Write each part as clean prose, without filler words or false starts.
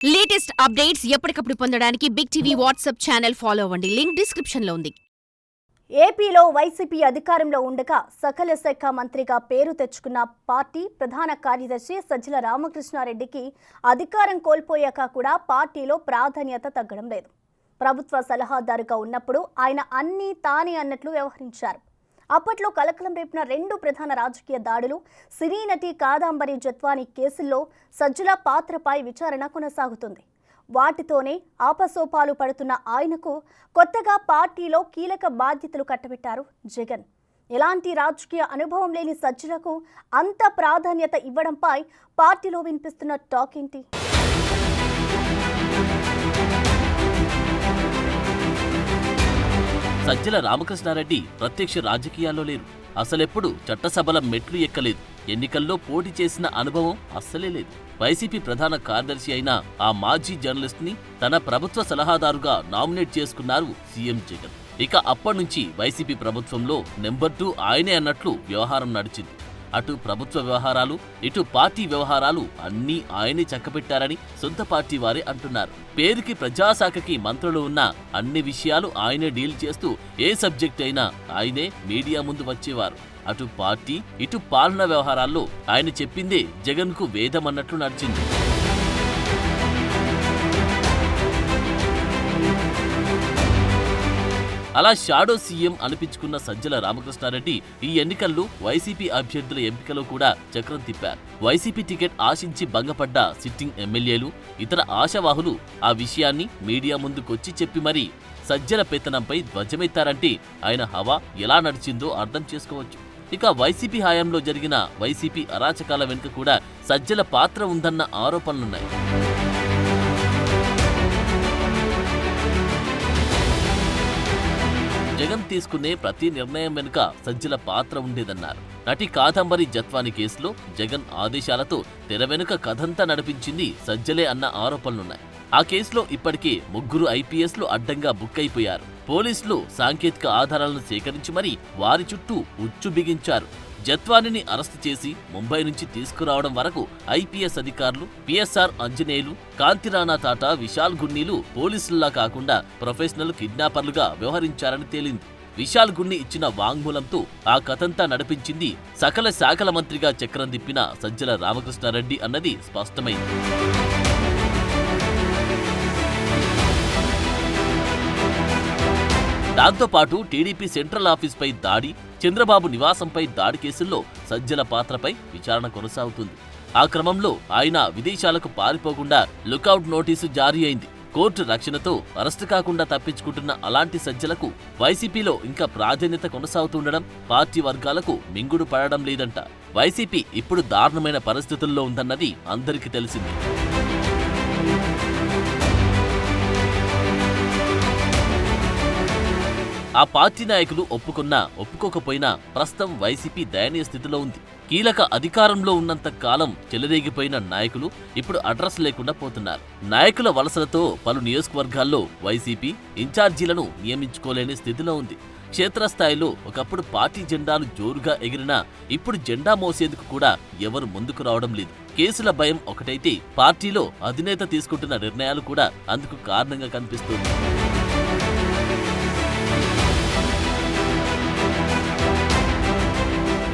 Latest updates ఎప్పటికప్పుడు పొందడానికి big TV WhatsApp channel follow అవ్వండి. లింక్ డిస్క్రిప్షన్ లో ఉంది. ఏపీలో వైసీపీ అధికారంలో ఉండగా సకల శాఖ మంత్రిగా పేరు తెచ్చుకున్న పార్టీ ప్రధాన కార్యదర్శి సజ్జల రామకృష్ణారెడ్డికి అధికారం కోల్పోయాక కూడా పార్టీలో ప్రాధాన్యత తగ్గడం లేదు. ప్రభుత్వ సలహాదారుగా ఉన్నప్పుడు ఆయన అన్నీ తానే అన్నట్లు వ్యవహరించారు. అప్పట్లో కలకలం రేపిన రెండు ప్రధాన రాజకీయ దాడులు, సినీ నటి కాదంబరి జత్వాని కేసుల్లో సజ్జల పాత్రపై విచారణ కొనసాగుతుంది. వాటితోనే ఆపసోపాలు పడుతున్న ఆయనకు కొత్తగా పార్టీలో కీలక బాధ్యతలు కట్టబెట్టారు జగన్. ఎలాంటి రాజకీయ అనుభవం లేని సజ్జలకు అంత ప్రాధాన్యత ఇవ్వడంపై పార్టీలో వినిపిస్తున్న టాక్ ఏంటి? సజ్జల రామకృష్ణారెడ్డి ప్రత్యక్ష రాజకీయాల్లో లేరు. అసలెప్పుడు చట్టసభల మెట్లు ఎక్కలేదు. ఎన్నికల్లో పోటీ చేసిన అనుభవం అస్సలే లేదు. వైసీపీ ప్రధాన కార్యదర్శి అయిన ఆ మాజీ జర్నలిస్ట్ ని తన ప్రభుత్వ సలహాదారుగా నామినేట్ చేసుకున్నారు సీఎం జగన్. ఇక అప్పటినుంచి వైసీపీ ప్రభుత్వంలో నెంబర్ 2 ఆయనే అన్నట్లు వ్యవహారం నడిచింది. అటు ప్రభుత్వ వ్యవహారాలు, ఇటు పార్టీ వ్యవహారాలు అన్నీ ఆయనే చక్కబెట్టారని సొంత పార్టీ వారే అంటున్నారు. పేరుకి ప్రజాశాఖకి మంత్రులు ఉన్న అన్ని విషయాలు ఆయనే డీల్ చేస్తూ ఏ సబ్జెక్ట్ అయినా ఆయనే మీడియా ముందు వచ్చేవారు. అటు పార్టీ, ఇటు పాలన వ్యవహారాల్లో ఆయన చెప్పిందే జగన్కు వేదమన్నట్లు నడిచింది. అలా షాడో సీఎం అనిపించుకున్న సజ్జల రామకృష్ణారెడ్డి ఈ ఎన్నికల్లో వైసీపీ అభ్యర్థుల ఎంపికలో కూడా చక్రం తిప్పారు. వైసీపీ టికెట్ ఆశించి భంగపడ్డ సిట్టింగ్ ఎమ్మెల్యేలు, ఇతర ఆశావాహులు ఆ విషయాన్ని మీడియా ముందుకొచ్చి చెప్పి మరీ సజ్జల పెత్తనంపై ధ్వజమెత్తారంటే ఆయన హవా ఎలా నడిచిందో అర్థం చేసుకోవచ్చు. ఇక వైసీపీ హయాంలో జరిగిన వైసీపీ అరాచకాల వెనుక కూడా సజ్జల పాత్ర ఉందన్న ఆరోపణలున్నాయి. జగన్ తీసుకునే ప్రతి నిర్ణయం వెనుక సజ్జల పాత్ర ఉండేదన్నారు. నటి కాదంబరి జత్వాని కేసులో జగన్ ఆదేశాలతో తెర వెనుక కథంతా నడిపించింది సజ్జలే అన్న ఆరోపణలున్నాయి. ఆ కేసులో ఇప్పటికే 3 ఐపీఎస్లు అడ్డంగా బుక్ అయిపోయారు. పోలీసులు సాంకేతిక ఆధారాలను సేకరించి మరీ వారి చుట్టూ ఉచ్చు బిగించారు. జత్వానిని అరెస్టు చేసి ముంబై నుంచి తీసుకురావడం వరకు ఐపీఎస్ అధికారులు, పిఎస్ఆర్ అంజనేయులు, కాంతిరాణా తాటా, విశాల్ గున్నీలు పోలీసుల్లా కాకుండా ప్రొఫెషనల్ కిడ్నాపర్లుగా వ్యవహరించారని తేలింది. విశాల్ గున్ని ఇచ్చిన వాంగ్మూలంతో ఆ కథంతా నడిపించింది సకల శాఖల మంత్రిగా చక్రం తిప్పిన సజ్జల రామకృష్ణారెడ్డి అన్నది స్పష్టమైంది. దాంతోపాటు టీడీపీ సెంట్రల్ ఆఫీస్పై దాడి, చంద్రబాబు నివాసంపై దాడి కేసుల్లో సజ్జల పాత్రపై విచారణ కొనసాగుతుంది. ఆ క్రమంలో ఆయన విదేశాలకు పారిపోకుండా లుకౌట్ నోటీసు జారీ అయింది. కోర్టు రక్షణతో అరెస్టు కాకుండా తప్పించుకుంటున్న అలాంటి సజ్జలకు వైసీపీలో ఇంకా ప్రాధాన్యత కొనసాగుతుండడం పార్టీ వర్గాలకు మింగుడు పడడం లేదంట. వైసీపీ ఇప్పుడు దారుణమైన పరిస్థితుల్లో ఉందన్నది అందరికీ తెలిసింది. ఆ పార్టీ నాయకులు ఒప్పుకున్నా ఒప్పుకోకపోయినా ప్రస్తుతం వైసీపీ దయనీయ స్థితిలో ఉంది. కీలక అధికారంలో ఉన్నంత కాలం చెలరేగిపోయిన నాయకులు ఇప్పుడు అడ్రస్ లేకుండా పోతున్నారు. నాయకుల వలసలతో పలు నియోజకవర్గాల్లో వైసీపీ ఇన్ఛార్జీలను నియమించుకోలేని స్థితిలో ఉంది. క్షేత్రస్థాయిలో ఒకప్పుడు పార్టీ జెండాలు జోరుగా ఎగిరినా ఇప్పుడు జెండా మోసేందుకు కూడా ఎవరు ముందుకు రావడం లేదు. కేసుల భయం ఒకటైతే పార్టీలో అధినేత తీసుకుంటున్న నిర్ణయాలు కూడా అందుకు కారణంగా కనిపిస్తుంది.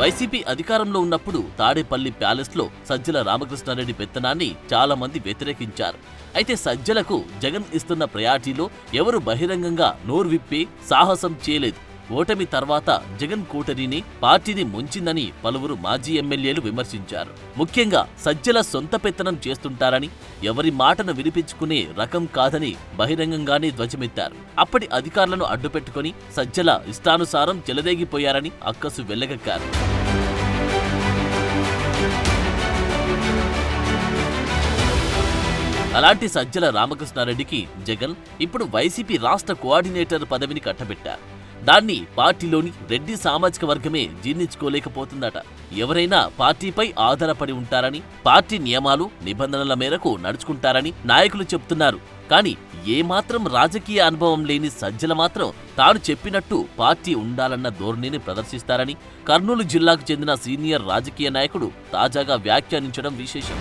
వైసీపీ అధికారంలో ఉన్నప్పుడు తాడేపల్లి ప్యాలెస్లో సజ్జల రామకృష్ణారెడ్డి పెత్తనాన్ని చాలా మంది వ్యతిరేకించారు. అయితే సజ్జలకు జగన్ ఇస్తున్న ప్రయారిటీలో ఎవరు బహిరంగంగా నోరు విప్పే సాహసం చేయలేదు. ఓటమి తర్వాత జగన్ కూటమిని, పార్టీని ముంచిందని పలువురు మాజీ ఎమ్మెల్యేలు విమర్శించారు. ముఖ్యంగా సజ్జల సొంత పెత్తనం చేస్తుంటారని, ఎవరి మాటను వినిపించుకునే రకం కాదని బహిరంగంగానే ధ్వజమెత్తారు. అప్పటి అధికారులను అడ్డుపెట్టుకుని సజ్జల ఇష్టానుసారం చెలరేగిపోయారని అక్కసు వెళ్లగక్కారు. అలాంటి సజ్జల రామకృష్ణారెడ్డికి జగన్ ఇప్పుడు వైసీపీ రాష్ట్ర కోఆర్డినేటర్ పదవిని కట్టబెట్టారు. దాన్ని పార్టీలోని రెడ్డి సామాజిక వర్గమే జీర్ణించుకోలేకపోతుందట. ఎవరైనా పార్టీపై ఆధారపడి ఉంటారని, పార్టీ నియమాలు, నిబంధనల మేరకు నడుచుకుంటారని నాయకులు చెప్తున్నారు. కానీ ఏమాత్రం రాజకీయ అనుభవం లేని సజ్జల మాత్రం తాను చెప్పినట్టు పార్టీ ఉండాలన్న ధోరణిని ప్రదర్శిస్తారని కర్నూలు జిల్లాకు చెందిన సీనియర్ రాజకీయ నాయకుడు తాజాగా వ్యాఖ్యానించడం విశేషం.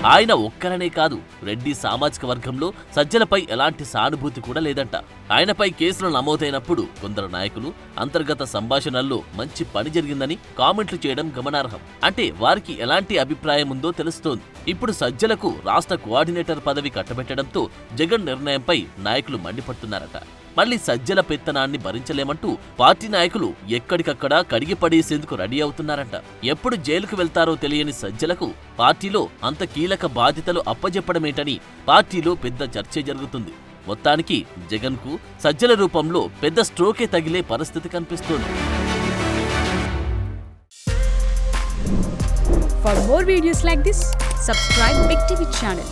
ఆయన ఒక్కరనే కాదు, రెడ్డి సామాజిక వర్గంలో సజ్జలపై ఎలాంటి సానుభూతి కూడా లేదంట. ఆయనపై కేసులు నమోదైనప్పుడు కొందరు నాయకులు అంతర్గత సంభాషణల్లో మంచి పని జరిగిందని కామెంట్లు చేయడం గమనార్హం. అంటే వారికి ఎలాంటి అభిప్రాయం ఉందో తెలుస్తోంది. ఇప్పుడు సజ్జలకు రాష్ట్ర కోఆర్డినేటర్ పదవి కట్టబెట్టడంతో జగన్ నిర్ణయంపై నాయకులు మండిపడుతున్నారట. మళ్లీ సజ్జల పెత్తనాన్ని భరించలేమంటూ పార్టీ నాయకులు ఎక్కడికక్కడ కడిగిపడేసేందుకు రెడీ అవుతున్నారంట. ఎప్పుడు జైలుకు వెళ్తారో తెలియని సజ్జలకు పార్టీలో అంత కీలక బాధ్యతలు అప్పజెప్పడమేంటని పార్టీలో పెద్ద చర్చ జరుగుతుంది. మొత్తానికి జగన్ కు సజ్జల రూపంలో పెద్ద స్ట్రోకే తగిలే పరిస్థితి కనిపిస్తోంది. For more videos like this, subscribe Big TV channel.